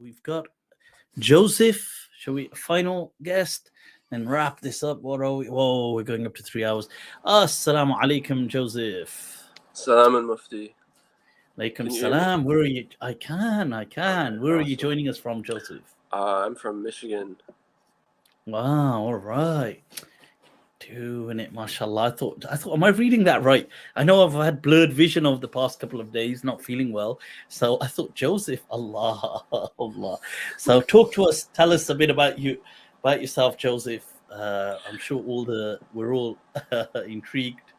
we've got Joseph. Shall we final guest and wrap this up? What are we? Whoa, we're going up to 3 hours. Assalamu alaikum, Joseph. Salam and Mufti. Alaikum Can you hear me? salam. Where are you? I can. Okay, Where are you awesome. joining us from, Joseph? I'm from Michigan. Wow. All right. Doing it, mashallah. I thought, am I reading that right? I know I've had blurred vision over the past couple of days, not feeling well. So I thought, Joseph, Allah, Allah. So talk to us. Tell us a bit about yourself, Joseph. I'm sure we're all intrigued.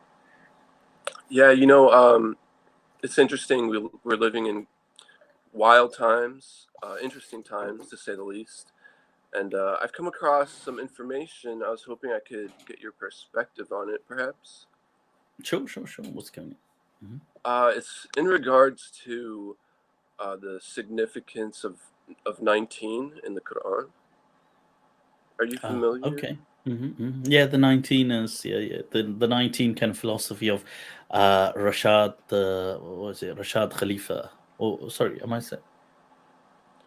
Yeah, it's interesting. We're living in wild times, interesting times to say the least. And I've come across some information. I was hoping I could get your perspective on it, perhaps. Sure. What's going on? It's in regards to the significance of 19 in the Quran. Are you familiar? Okay. Yeah, the 19 is the 19 kind of philosophy of Rashad. What was it? Rashad Khalifa. Oh, sorry, am I saying?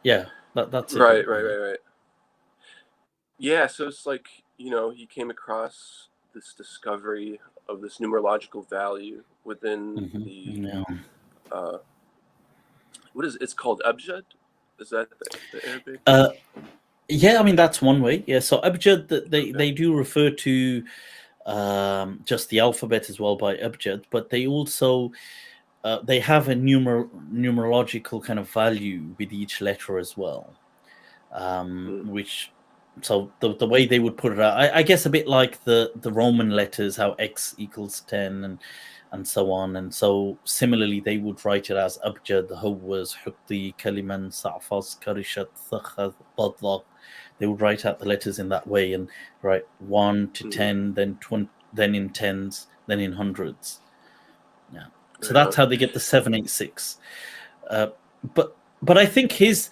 Yeah, that's it. Right. Yeah, so it's like, he came across this discovery of this numerological value within it's called Abjad? Is that the Arabic? Yeah, I mean that's one way. Yeah, so Abjad, they do refer to just the alphabet as well by Abjad, but they also they have a numerological kind of value with each letter as well, which. So the way they would put it out, I guess a bit like the Roman letters, how X equals 10 and so on. And so similarly, they would write it as Abjad, Hawaz, Hukti, Kaliman, Sa'fas, Karishat, Thakha, Badlaq. They would write out the letters in that way and write 1 to 10, then 20, then in tens, then in hundreds. Yeah. So that's how they get the 786. But I think his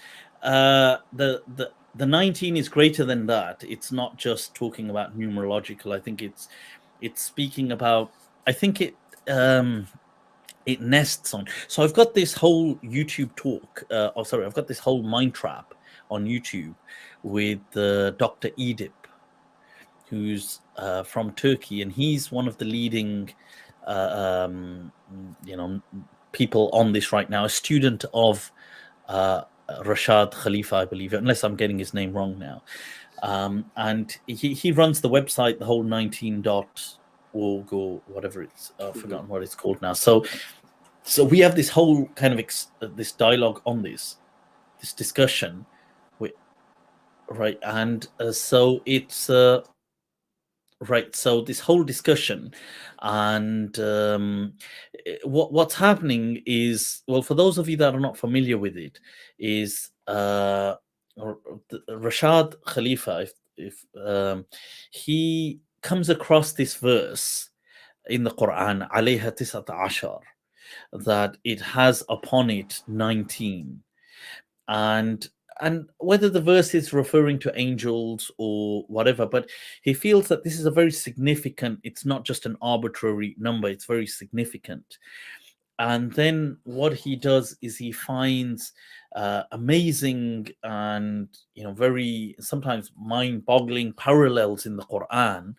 the 19 is greater than that. It's not just talking about numerological. I think it's speaking about. I think it nests on. So I've got this whole YouTube talk. I've got this whole mind trap on YouTube with Dr. Edip, who's from Turkey, and he's one of the leading, people on this right now. A student of. Rashad Khalifa, I believe, unless I'm getting his name wrong now. And he runs the website, the whole 19.org or whatever it's, I've forgotten what it's called now. So we have this whole kind of this dialogue on this discussion, right? And so it's right. So this whole discussion, and what's happening is, well, for those of you that are not familiar with it, is Rashad Khalifa, if he comes across this verse in the Quran, alayha tisat ashar, that it has upon it 19, and whether the verse is referring to angels or whatever, but he feels that this is a very significant, it's not just an arbitrary number, it's very significant. And then what he does is he finds amazing and very sometimes mind-boggling parallels in the Quran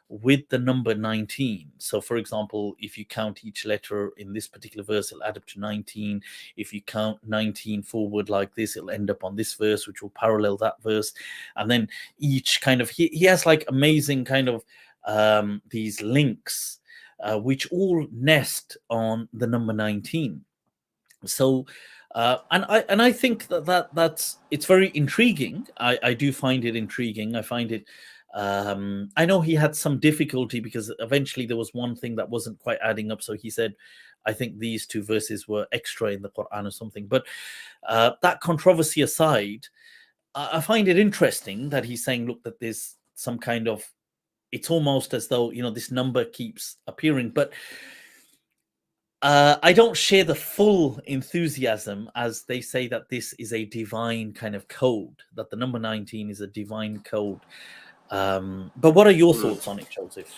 with the number 19. So for example, if you count each letter in this particular verse, it'll add up to 19. If you count 19 forward like this, it'll end up on this verse, which will parallel that verse. And then each kind of, he has like amazing kind of these links, which all nest on the number 19. So and I think that's it's very intriguing. I do find it intriguing. I find it I know he had some difficulty because eventually there was one thing that wasn't quite adding up. So he said, I think these two verses were extra in the Quran or something. But that controversy aside, I find it interesting that he's saying, look, that there's some kind of, it's almost as though, this number keeps appearing. But I don't share the full enthusiasm as they say that this is a divine kind of code, that the number 19 is a divine code. But what are your thoughts on it, Joseph?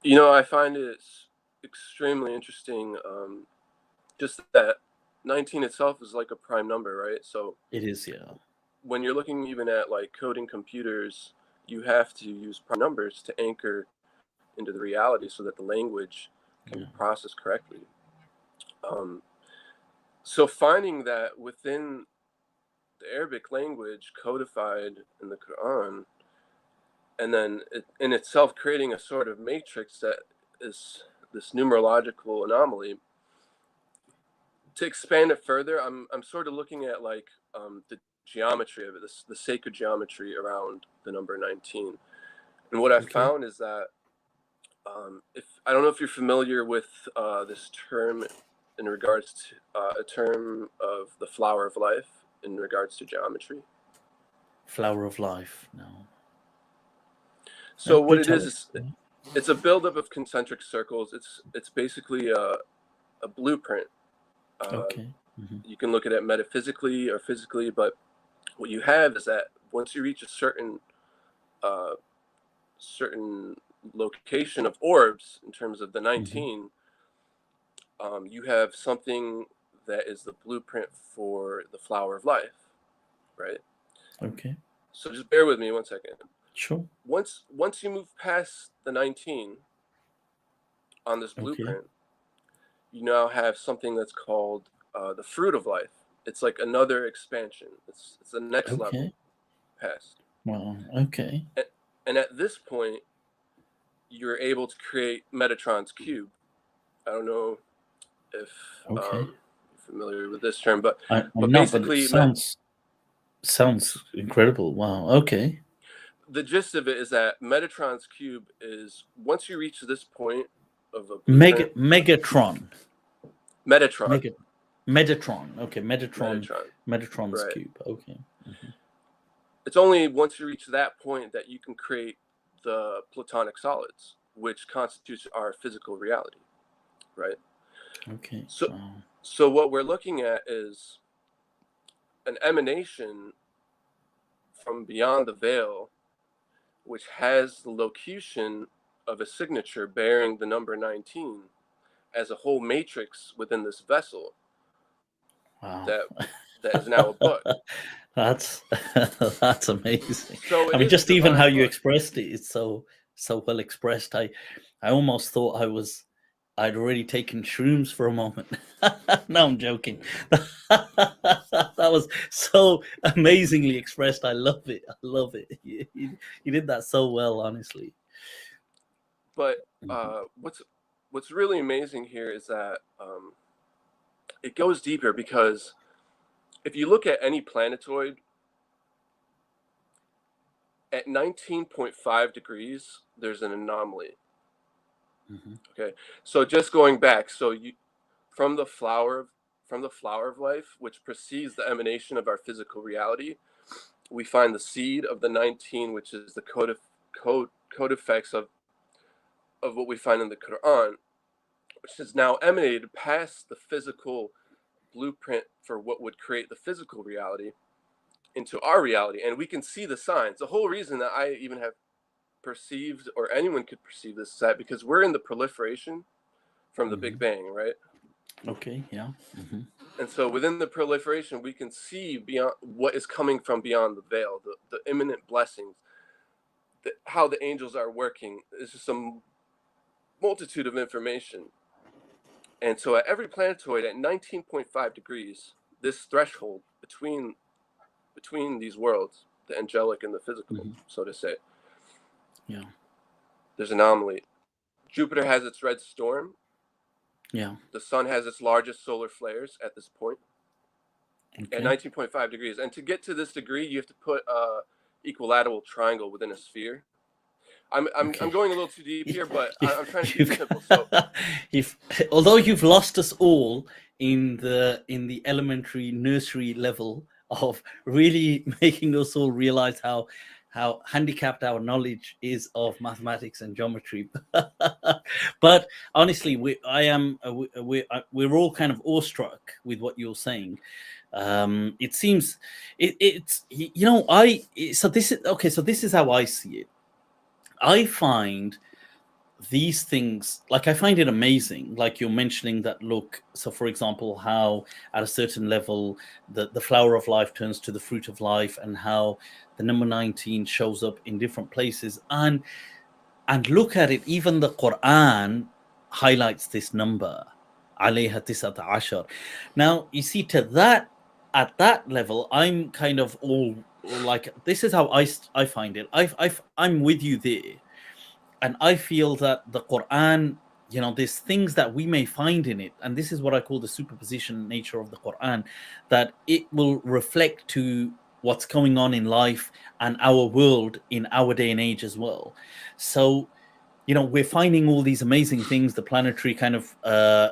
I find it extremely interesting. Just that 19 itself is like a prime number, right? So It is, yeah. when you're looking even at like coding computers, you have to use prime numbers to anchor into the reality so that the language can be processed correctly. So finding that within the Arabic language codified in the Quran, and then in itself creating a sort of matrix that is this numerological anomaly. To expand it further, I'm sort of looking at like the geometry of it, the sacred geometry around the number 19. And what I found is that if I don't know if you're familiar with this term in regards to a term of the flower of life in regards to geometry. Flower of life, no. So No, what do it tell is us. it's a buildup of concentric circles. It's basically a blueprint. Okay. You can look at it metaphysically or physically, but what you have is that once you reach a certain location of orbs in terms of the 19, you have something that is the blueprint for the flower of life, right? Okay. So just bear with me 1 second. Sure. Once you move past the 19 on this blueprint, you now have something that's called the fruit of life. It's like another expansion. It's the next level past. Wow. Okay. And at this point, you're able to create Metatron's cube. I don't know if you're familiar with this term, but I'm not, basically, but it sounds incredible. Wow. Okay. The gist of it is that Metatron's cube is once you reach this point of a blueprint, Megatron. Metatron. Metatron. Okay. Metatron's right. cube. Okay. It's only once you reach that point that you can create the platonic solids, which constitutes our physical reality, right? Okay. So what we're looking at is an emanation from beyond the veil, which has the locution of a signature bearing the number 19 as a whole matrix within this vessel. Wow. That is now a book. That's amazing. So I mean, just even how you expressed it, it's so well expressed. I almost thought I'd already taken shrooms for a moment. No, I'm joking. That was so amazingly expressed. I love it. I love it. You did that so well, honestly. But what's really amazing here is that it goes deeper, because if you look at any planetoid at 19.5 degrees, there's an anomaly. Okay, so just going back, so you from the flower of life, which precedes the emanation of our physical reality, we find the seed of the 19, which is the code effects of what we find in the Quran, which is now emanated past the physical blueprint for what would create the physical reality into our reality. And we can see the signs. The whole reason that I even have perceived, or anyone could perceive this, is that because we're in the proliferation from the Big Bang, right? Okay, yeah. And so within the proliferation, we can see beyond what is coming from beyond the veil, the imminent blessings, how the angels are working. It's just a multitude of information. And so at every planetoid at 19.5 degrees, this threshold between these worlds, the angelic and the physical, so to say, there's an anomaly. Jupiter has its red storm. Yeah. The sun has its largest solar flares at this point at 19.5 degrees. And to get to this degree, you have to put a equilateral triangle within a sphere. I'm going a little too deep here, but I'm trying to keep it simple. So, although you've lost us all in the elementary nursery level of really making us all realize how handicapped our knowledge is of mathematics and geometry, but honestly, we're all kind of awestruck with what you're saying. It seems it's so this is how I see it. I find these things, like I find it amazing, like you're mentioning that, look, so for example, how at a certain level the flower of life turns to the fruit of life, and how the number 19 shows up in different places, and look at it, even the Quran highlights this number, alayha tisata ashar. Now you see, to that, at that level, I'm kind of all like, this is how I find it. I'm with you there, and I feel that the Quran, there's things that we may find in it, and this is what I call the superposition nature of the Quran, that it will reflect to what's going on in life and our world in our day and age as well. So, we're finding all these amazing things, the planetary kind of,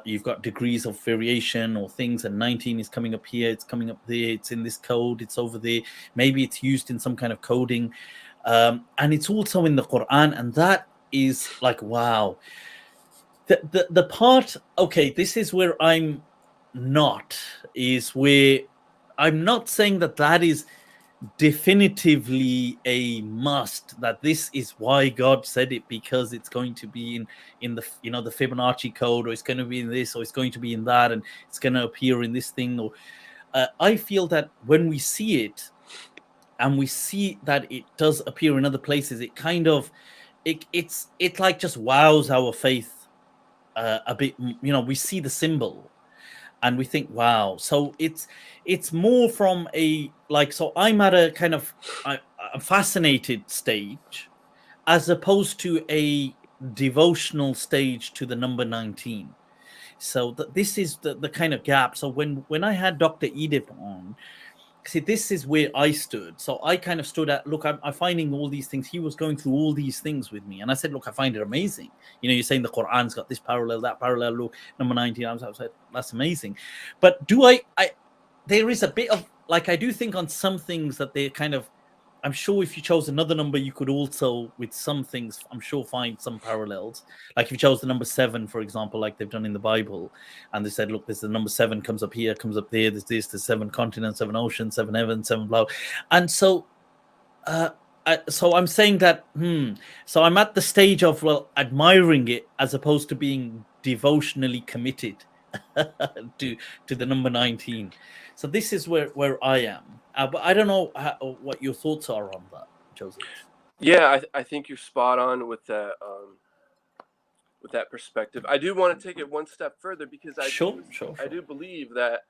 you've got degrees of variation or things, and 19 is coming up here, it's coming up there, it's in this code, it's over there, maybe it's used in some kind of coding, and it's also in the Quran, and that is like, wow. The part, okay, this is where I'm not, is where I'm not saying that is definitively a must, that this is why God said it, because it's going to be in the, the Fibonacci code, or it's going to be in this, or it's going to be in that, and it's going to appear in this thing, or I feel that when we see it, and we see that it does appear in other places, it kind of, it like just wows our faith a bit. We see the symbol and we think, wow. So it's more from a, like, so I'm at a kind of a fascinated stage, as opposed to a devotional stage to the number 19. So this is the kind of gap. So when I had Dr. Edith on, see, this is where I stood. So I kind of stood at, look, I'm finding all these things. He was going through all these things with me. And I said, look, I find it amazing. You're saying the Quran's got this parallel, that parallel. Look, number 19. I was like, that's amazing. But there is a bit of, like, I do think on some things that they kind of, I'm sure if you chose another number, you could also, with some things, I'm sure, find some parallels. Like if you chose the number 7, for example, like they've done in the Bible, and they said, look, there's the number 7 comes up here, comes up there, there's this, there's 7 continents, 7 oceans, 7 heavens, 7 blah. And so, so I'm saying that, so I'm at the stage of, well, admiring it as opposed to being devotionally committed to the number 19. So this is where I am. But I don't know what your thoughts are on that, Joseph. Yeah, I think you're spot on with that perspective. I do want to take it one step further, because Sure. I do believe that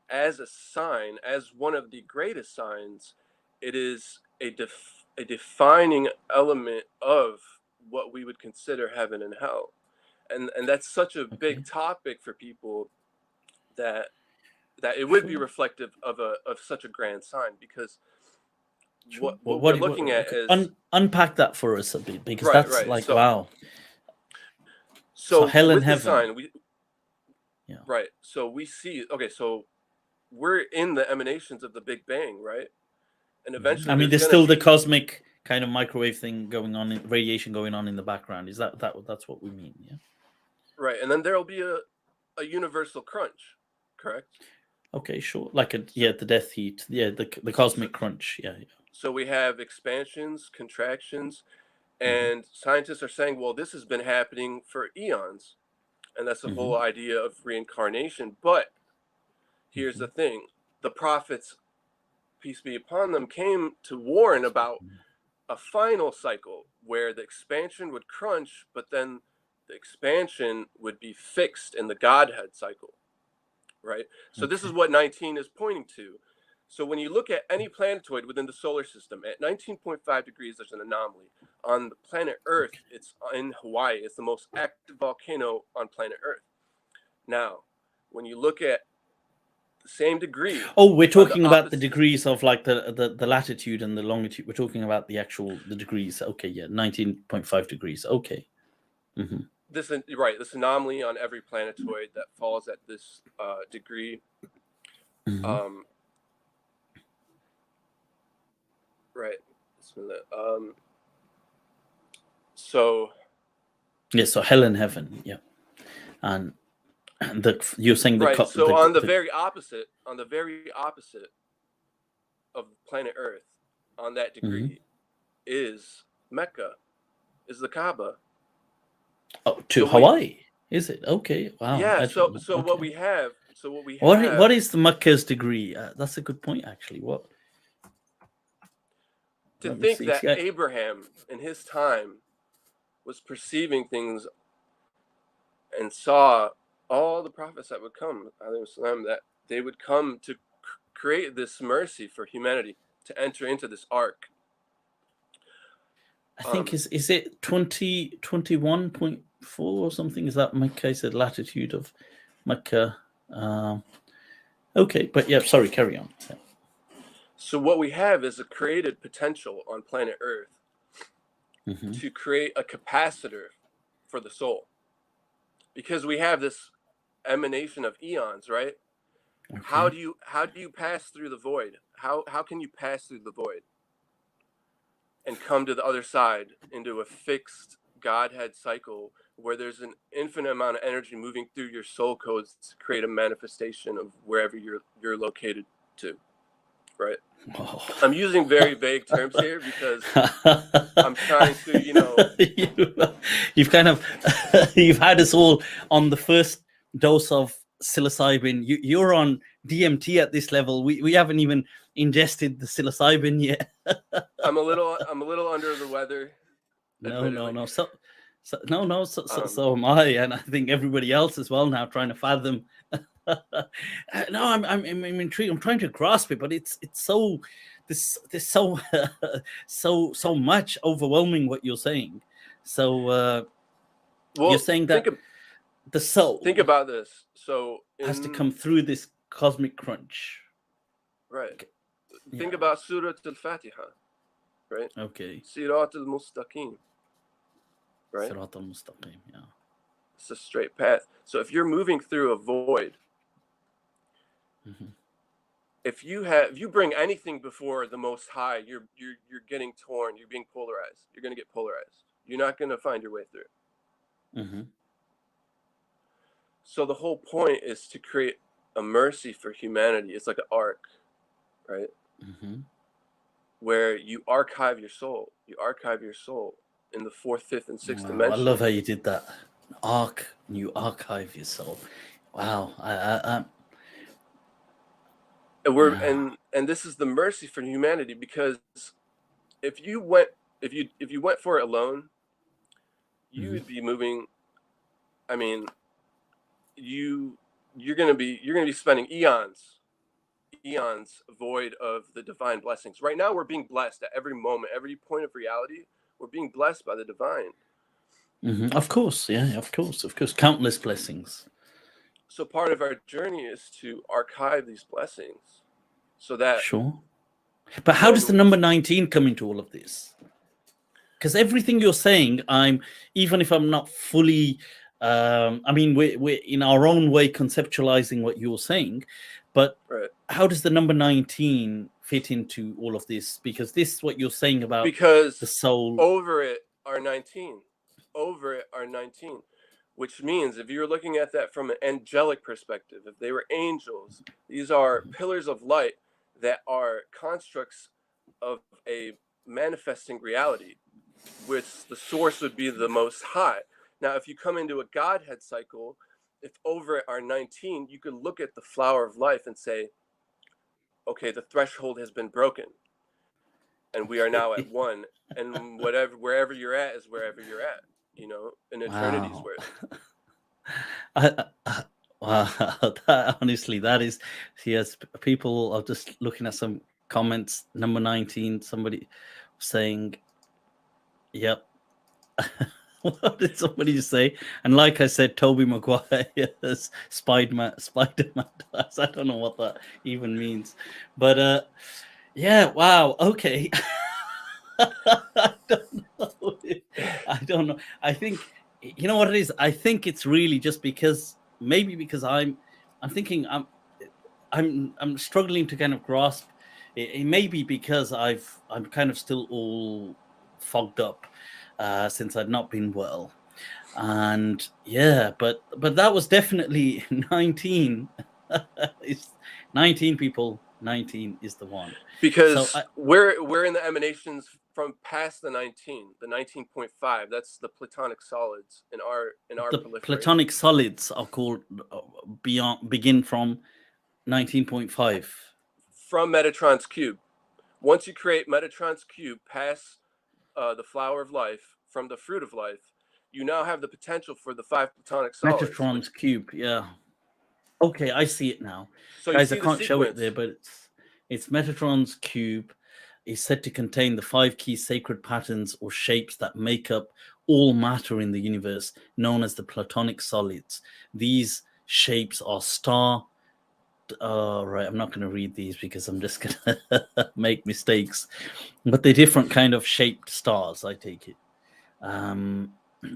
as a sign, as one of the greatest signs, it is a defining element of what we would consider heaven and hell, and that's such a big topic for people, that it would be reflective of such a grand sign, because what we're looking at is unpack that for us a bit, because that's right. like, wow. So So hell and with the heaven. sign, right. So we see, okay, so we're in the emanations of the Big Bang, right? And eventually, I mean, there's gonna still the be cosmic kind of microwave thing going on, radiation going on in the background. Is that's what we mean? Yeah. right, and then there'll be a universal crunch, correct? Okay, sure. Like So the death heat. Yeah, the so, cosmic crunch. Yeah. so we have expansions, contractions, Mm-hmm. and scientists are saying, well, this has been happening for eons, and that's the Mm-hmm. whole idea of reincarnation. But here's Mm-hmm. the thing: the prophets, peace be upon them, came to warn about a final cycle where the expansion would crunch, but then the expansion would be fixed in the Godhead cycle, right? So this is Okay. what 19 is pointing to. So when you look at any planetoid within the solar system, at 19.5 degrees, there's an anomaly. On the planet Earth, it's in Hawaii. It's the most active volcano on planet Earth. Now, when you look at the same degree Oh, we're on the talking about the opposite, degrees of, like, the latitude and the longitude. We're talking about the degrees. Okay, yeah, 19.5 degrees. Okay. Mm-hmm. this anomaly on every planetoid that falls at this degree, Mm-hmm. um, right? So Yeah. So hell and heaven. Yeah. And you're saying right, so on the very opposite of planet Earth, on that mm-hmm. degree, is Mecca, is the Kaaba. Oh, to So we Hawaii, is it? Okay, wow. yeah, I so didn't know. so what Okay. we have so what we What have is the Makkah's degree? That's a good point, actually. What? to Let me think see. that See, Abraham in his time was perceiving things and saw all the prophets that would come, that they would come to create this mercy for humanity to enter into this ark. I think is it 21.4 or something? Is that Mecca? Is the latitude of Mecca? Okay, but yeah, sorry, carry on. Yeah. So what we have is a created potential on planet Earth Mm-hmm. to create a capacitor for the soul, because we have this emanation of eons, right? How Okay. do you pass through the void? How can you pass through the void and come to the other side into a fixed Godhead cycle where there's an infinite amount of energy moving through your soul codes to create a manifestation of wherever you're located to, right? Oh. I'm using very vague terms here because I'm trying to, You've kind of you've had us all on the first dose of psilocybin. You're on DMT at this level. We haven't even ingested the psilocybin yet. I'm a little under the weather, admittedly. No. No. Um, So am I, and I think everybody else as well now trying to fathom. No, I'm intrigued. I'm trying to grasp it, but it's so this so so much overwhelming what you're saying. So you're well, saying that the think soul about this. So has to come through this cosmic crunch. right, think Yeah. about Surah Al-Fatiha, right? Okay. Sirat al-Mustaqim, right? Sirat al-Mustaqim. Yeah. It's a straight path. So if you're moving through a void, Mm-hmm. if you bring anything before the Most High, you're getting torn. You're being polarized. You're going to get polarized. You're not going to find your way through. Mm-hmm. So the whole point is to create a mercy for humanity. It's like an arc, right? Mm-hmm. Where you archive your soul. You archive your soul in the fourth, fifth, and sixth Wow, I love dimension. how you did that. You archive your soul. Wow. And we're Yeah. and this is the mercy for humanity, because if you went if you went for it alone, you Mm-hmm. would be moving. I mean, you're gonna be spending eons void of the divine blessings. Right now, we're being blessed at every moment, every point of reality. We're being blessed by the divine. Mm-hmm. Of course, yeah, of course. Countless blessings. So part of our journey is to archive these blessings, so that Sure. But how does the when number 19 come into all of this? Because everything you're saying, even if I'm not fully, I mean, we're in our own way conceptualizing what you're saying, but right, how does the number 19 fit into all of this? Because this is what you're saying about the because soul. over it are 19, over it are 19, which means if you're looking at that from an angelic perspective, if they were angels, these are pillars of light that are constructs of a manifesting reality, which the source would be the Most High. Now, if you come into a Godhead cycle, if over it are 19, you could look at the flower of life and say, okay, the threshold has been broken, and we are now at Okay. one, and wherever you're at is wherever you're at, in eternity's Wow. worth. Wow. Honestly, that is, yes, people are just looking at some comments. Number 19, somebody saying, yep. What did somebody say? And like I said, Toby Maguire, yes, Spider-Man. I don't know what that even means. But yeah, wow, okay. I don't know. I don't know. I think, you know what it is. I think it's really just because I'm thinking I'm struggling to kind of grasp. It may be because I'm kind of still all fogged up since I've not been well, and yeah, but that was definitely 19. It's 19 people. 19 is the one. Because So we're in the emanations from past the 19.5. That's the platonic solids in our the proliferation. platonic solids are called begin from 19.5. From Metatron's cube. Once you create Metatron's cube past the flower of life from the fruit of life, you now have the potential for the 5 platonic solids. Metatron's cube, yeah. Okay, I see it now. So Guys, you I see can't show it sequence there, but it's Metatron's cube is said to contain the 5 key sacred patterns or shapes that make up all matter in the universe, known as the platonic solids. These shapes are star. Right, I'm not going to read these because I'm just going to make mistakes. But they're different kind of shaped stars, I take it.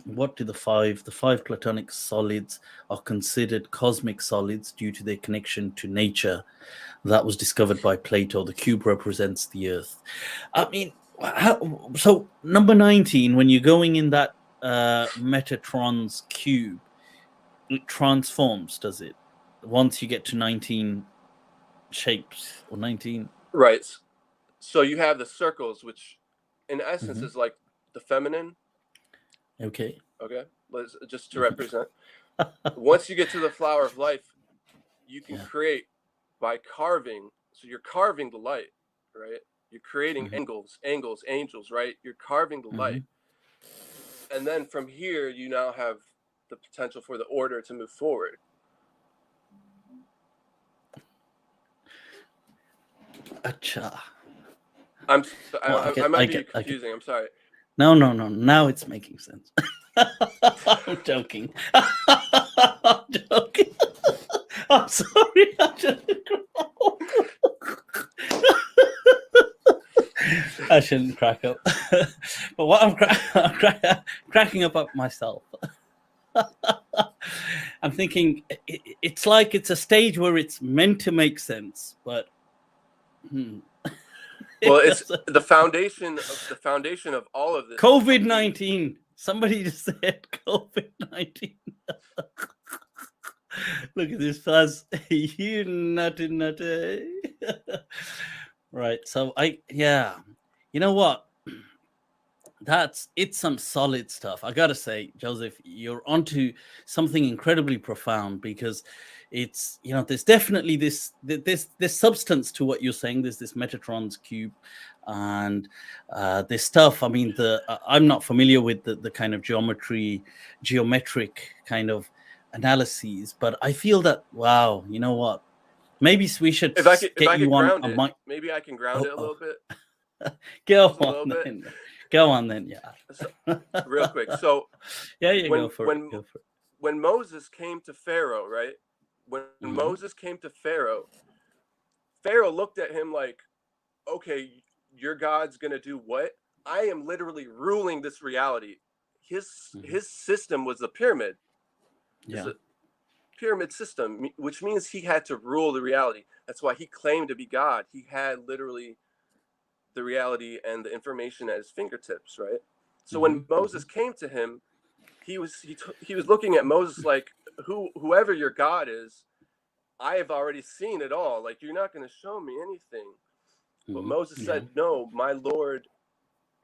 What do the 5 platonic solids are considered cosmic solids due to their connection to nature that was discovered by Plato. The cube represents the earth. I mean, so number 19, when you're going in that Metatron's cube, it transforms, does it, once you get to 19 shapes or 19? Right. So you have the circles, which in essence is like the feminine. Okay. Let's just to represent. Once you get to the flower of life, you can create by carving. So you're carving the light, right? You're creating angles, angels, right? You're carving the light. And then from here, you now have the potential for the order to move forward. Acha. I might be confusing. I'm sorry. No. Now it's making sense. I'm joking. I'm joking. I'm sorry. I shouldn't crack up. But what I'm cracking up myself. I'm thinking it's like it's a stage where it's meant to make sense, but well, it's the foundation of all of this. COVID-19. Somebody just said COVID-19. Look at this fuzz. You nutty. Right. So you know what? It's some solid stuff. I gotta say, Joseph, you're onto something incredibly profound, because it's, there's definitely this substance to what you're saying. There's this Metatron's cube and this stuff. I mean, I'm not familiar with the kind of geometric kind of analyses, but I feel that, wow, you know what? Maybe we should get you on. Maybe I can ground it a little bit. Go on then. Go on then, yeah. So, real quick. So go for it. When Moses came to Pharaoh, right? When Moses came to Pharaoh, Pharaoh looked at him like, okay, your God's gonna do what? I am literally ruling this reality. His system was the pyramid. Yeah. It's a pyramid system, which means he had to rule the reality. That's why he claimed to be God. He had literally the reality and the information at his fingertips, right? So when Moses came to him, he was looking at Moses like, whoever your God is, I have already seen it all. Like, you're not going to show me anything. But Moses said, no, my Lord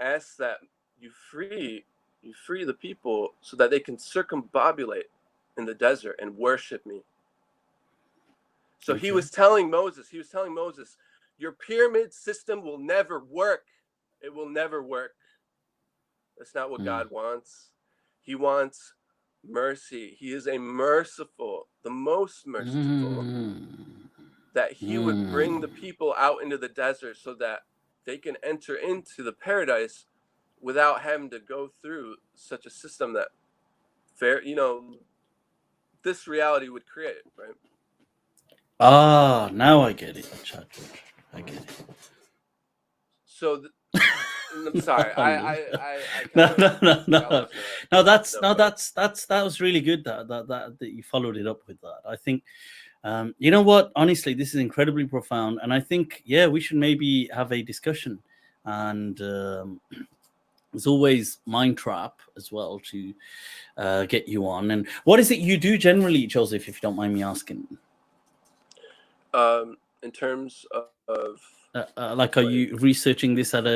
asks that you free the people so that they can circumambulate in the desert and worship me. So he was telling Moses, your pyramid system will never work. It will never work. That's not what God wants. He wants mercy. He is the most merciful. That he would bring the people out into the desert so that they can enter into the paradise without having to go through such a system that this reality would create, right? Now I get it. I get it. So, I'm sorry. No. That was really good. That you followed it up with that. I think, you know what? Honestly, this is incredibly profound, and I think, we should maybe have a discussion. And there's always Mind Trap as well to get you on. And what is it you do generally, Joseph, if you don't mind me asking? in terms of like, are like you researching this at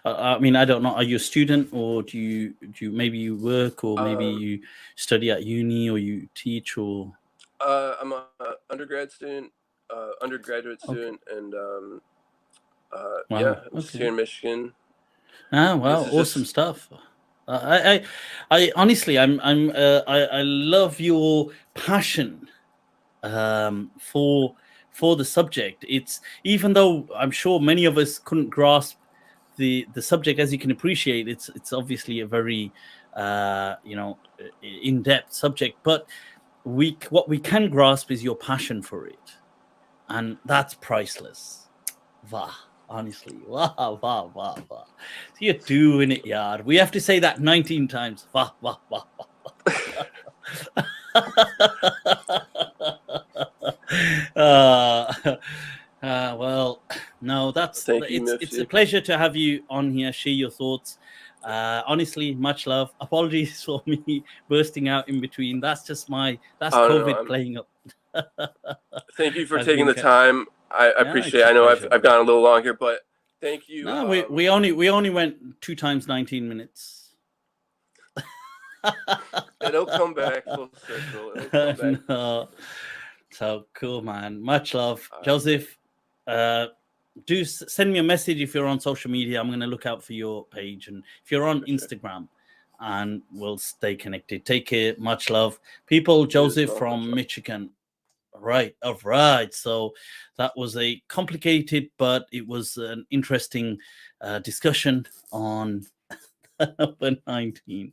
I mean, I don't know. Are you a student, or do you maybe you work, or maybe um, you study at uni, or you teach, or? I'm a undergraduate Okay. student, and yeah, Wow. I'm just here Okay. in Michigan. Ah, This wow. is Awesome just stuff. I honestly, I love your passion for the subject. It's, even though I'm sure many of us couldn't grasp the subject, as you can appreciate, it's obviously a very in-depth subject, but what we can grasp is your passion for it, and that's priceless. Wow, honestly, wow, wow, wow, wow. So you're doing it, yard. We have to say that 19 times. Wow, wow, wow, uh, well, no, thank you, it's a Mufti. pleasure to have you on here. Share your thoughts. Honestly, much love. Apologies for me bursting out in between. That's Oh no, COVID playing up. thank you for I taking the think, time. I yeah, appreciate it's it. a I know pleasure, I've man. gone a little long here, but thank you. No, we only went 2 times 19 minutes. It'll come back full circle. It'll come back full No. circle. So cool, man. Much love, All right. Joseph. Uh, send me a message if you're on social media. I'm going to look out for your page, and if you're on For sure. Instagram, and we'll stay connected. Take care. Much love, people. You as Joseph well. Much from love. Michigan. Right. All right. So that was a complicated, but it was an interesting discussion on number 19.